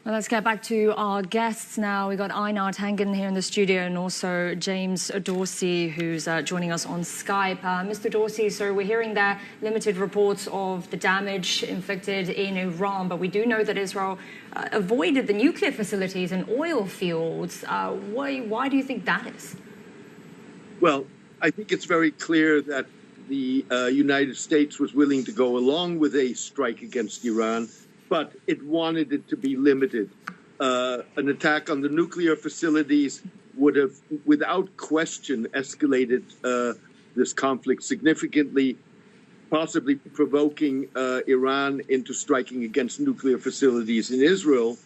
Well, let's get back to our guests now. We've got Einar Tangin here in the studio and also James Dorsey, who's joining us on Skype. Mr. Dorsey, so we're hearing there limited reports of the damage inflicted in Iran, but we do know that Israel avoided the nuclear facilities and oil fields. Why do you think that is? Well, I think it's very clear that the United States was willing to go along with a strike against Iran, but it wanted it to be limited. An attack on the nuclear facilities would have, without question, escalated this conflict significantly, possibly provoking Iran into striking against nuclear facilities in Israel.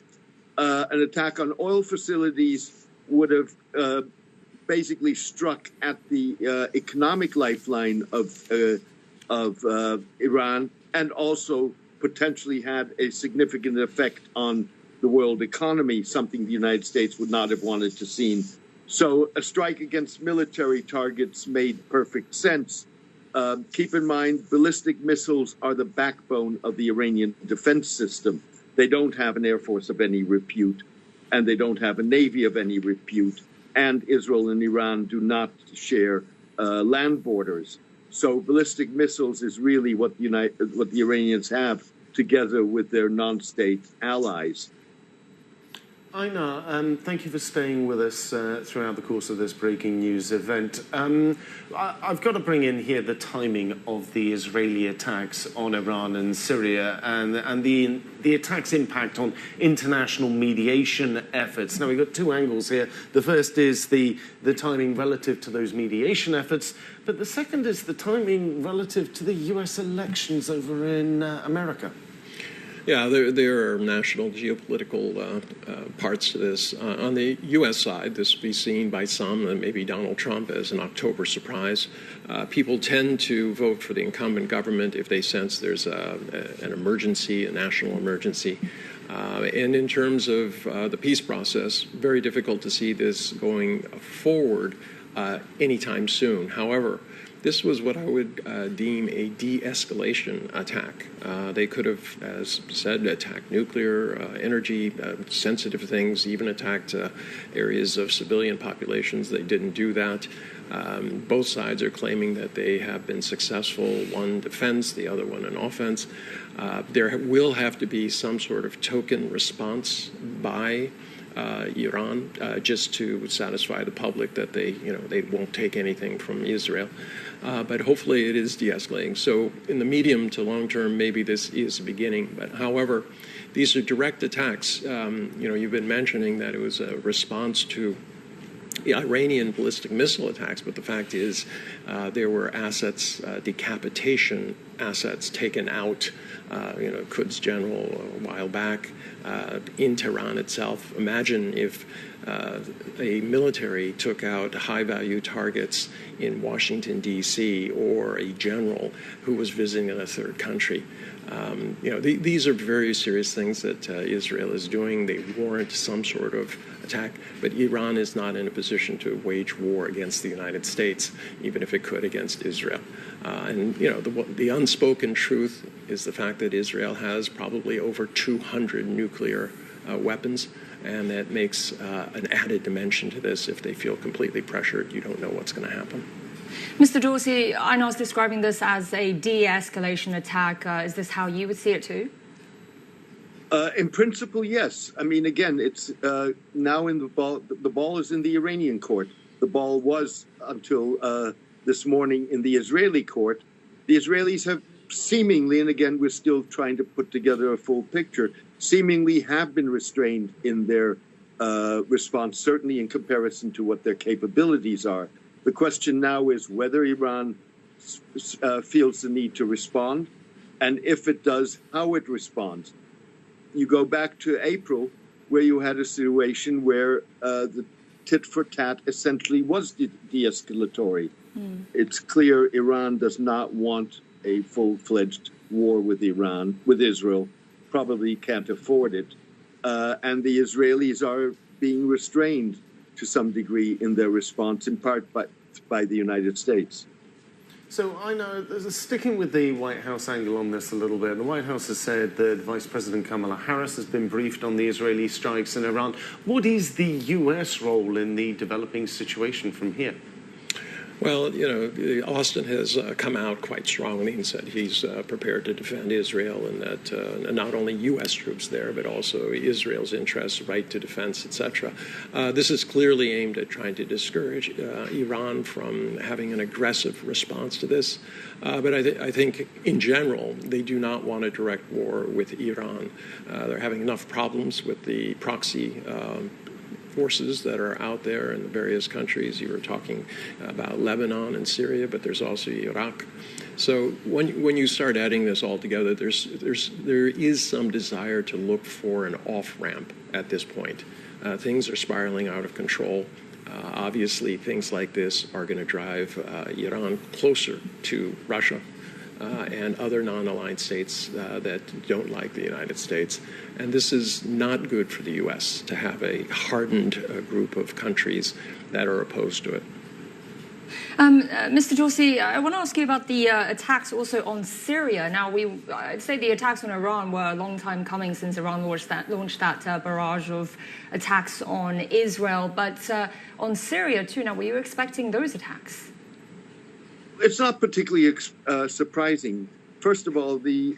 An attack on oil facilities would have basically struck at the economic lifeline of Iran, and also potentially had a significant effect on the world economy, something the United States would not have wanted to see. So a strike against military targets made perfect sense. Keep in mind, ballistic missiles are the backbone of the Iranian defense system. They don't have an air force of any repute, and they don't have a navy of any repute. And Israel and Iran do not share land borders. So ballistic missiles is really what the Iranians have, together with their non-state allies. Einar, thank you for staying with us throughout the course of this breaking news event. I've got to bring in here the timing of the Israeli attacks on Iran and Syria and the attacks' impact on international mediation efforts. Now, we've got two angles here. The first is the timing relative to those mediation efforts, but the second is the timing relative to the US elections over in America. Yeah, there are national geopolitical parts to this. On the U.S. side, this will be seen by some, and maybe Donald Trump, as an October surprise. People tend to vote for the incumbent government if they sense there's an emergency, a national emergency. And in terms of the peace process, very difficult to see this going forward anytime soon. However, this was what I would deem a de-escalation attack. They could have, as said, attacked nuclear, energy, sensitive things, even attacked areas of civilian populations. They didn't do that. Both sides are claiming that they have been successful, one defense, the other one an offense. There will have to be some sort of token response by Iran, just to satisfy the public that they won't take anything from Israel. But hopefully it is de-escalating. So in the medium to long term, maybe this is a beginning. But however, these are direct attacks. You've been mentioning that it was a response to the Iranian ballistic missile attacks, but the fact is there were assets, decapitation assets taken out, Quds General a while back, in Tehran itself. Imagine if a military took out high-value targets in Washington, D.C., or a general who was visiting a third country. These are very serious things that Israel is doing. They warrant some sort of attack, but Iran is not in a position to wage war against the United States, even if it could against Israel. The unspoken truth is the fact that Israel has probably over 200 nuclear weapons, and that makes an added dimension to this. If they feel completely pressured, you don't know what's going to happen. Mr. Dorsey, Einar's describing this as a de-escalation attack. Is this how you would see it too? In principle, yes. I mean, again, it's now in the ball is in the Iranian court. The ball was until this morning in the Israeli court. The Israelis have seemingly, and again, we're still trying to put together a full picture, seemingly have been restrained in their response, certainly in comparison to what their capabilities are. The question now is whether Iran feels the need to respond, and if it does, how it responds. You go back to April, where you had a situation where the tit-for-tat essentially was de-escalatory. It's clear Iran does not want a full-fledged war with Israel, probably can't afford it. And the Israelis are being restrained to some degree in their response, in part by the United States. So, Einar, sticking with the White House angle on this a little bit, the White House has said that Vice President Kamala Harris has been briefed on the Israeli strikes in Iran. What is the U.S. role in the developing situation from here? Well, Austin has come out quite strongly and said he's prepared to defend Israel, and that not only U.S. troops there, but also Israel's interests, right to defense, etc. This is clearly aimed at trying to discourage Iran from having an aggressive response to this. But I think, in general, they do not want a direct war with Iran. They're having enough problems with the proxy forces that are out there in the various countries. You were talking about Lebanon and Syria, but there's also Iraq. So when you start adding this all together, there is some desire to look for an off-ramp at this point. Things are spiraling out of control. Obviously, things like this are going to drive Iran closer to Russia and other non-aligned states that don't like the United States. And this is not good for the U.S. to have a hardened group of countries that are opposed to it. Mr. Dorsey, I want to ask you about the attacks also on Syria. Now, I'd say the attacks on Iran were a long time coming since Iran launched that barrage of attacks on Israel. But on Syria, too, now, were you expecting those attacks? It's not particularly surprising. First of all, the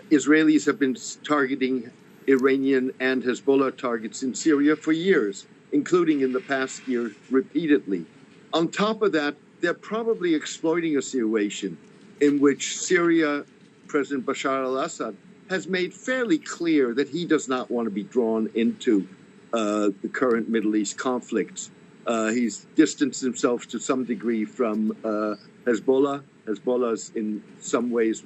Israelis have been targeting Iranian and Hezbollah targets in Syria for years, including in the past year repeatedly. On top of that, they're probably exploiting a situation in which Syria, President Bashar al-Assad, has made fairly clear that he does not want to be drawn into the current Middle East conflicts. He's distanced himself to some degree from Hezbollah. Hezbollah's in some ways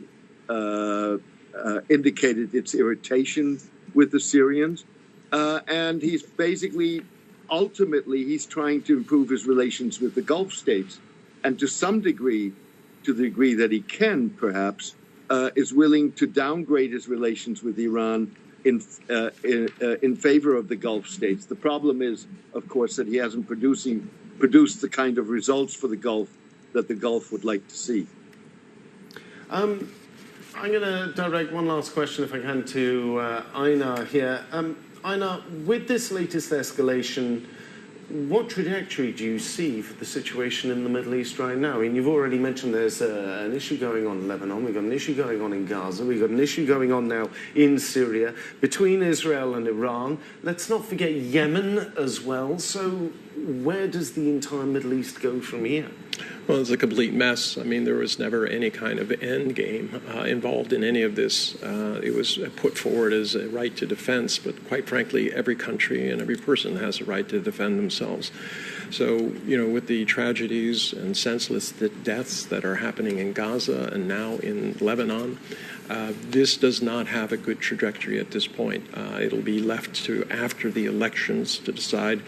indicated its irritation with the Syrians. And he's basically, ultimately, he's trying to improve his relations with the Gulf states. And to some degree, to the degree that he can, perhaps, is willing to downgrade his relations with Iran in favor of the Gulf states. The problem is, of course, that he hasn't produced the kind of results for the Gulf that the Gulf would like to see. I'm going to direct one last question, if I can, to Einar here. Einar, with this latest escalation, what trajectory do you see for the situation in the Middle East right now? I mean, you've already mentioned there's an issue going on in Lebanon, we've got an issue going on in Gaza, we've got an issue going on now in Syria, between Israel and Iran. Let's not forget Yemen as well. So where does the entire Middle East go from here? Well, it's a complete mess. I mean, there was never any kind of end game involved in any of this. It was put forward as a right to defense, but quite frankly, every country and every person has a right to defend themselves. So, with the tragedies and senseless deaths that are happening in Gaza and now in Lebanon, this does not have a good trajectory at this point. It'll be left to after the elections to decide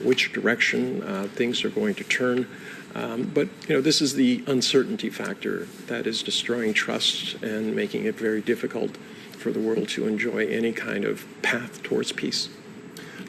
which direction things are going to turn. But this is the uncertainty factor that is destroying trust and making it very difficult for the world to enjoy any kind of path towards peace.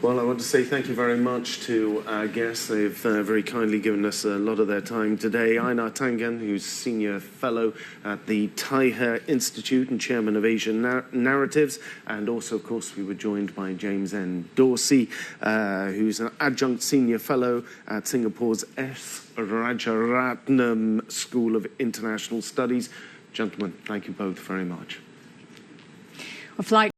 Well, I want to say thank you very much to our guests. They've very kindly given us a lot of their time today. Einar Tangin, who's Senior Fellow at the Tahei Institute and Chairman of Asian Narratives. And also, of course, we were joined by James N. Dorsey, who's an Adjunct Senior Fellow at Singapore's S. Rajaratnam School of International Studies. Gentlemen, thank you both very much. A flight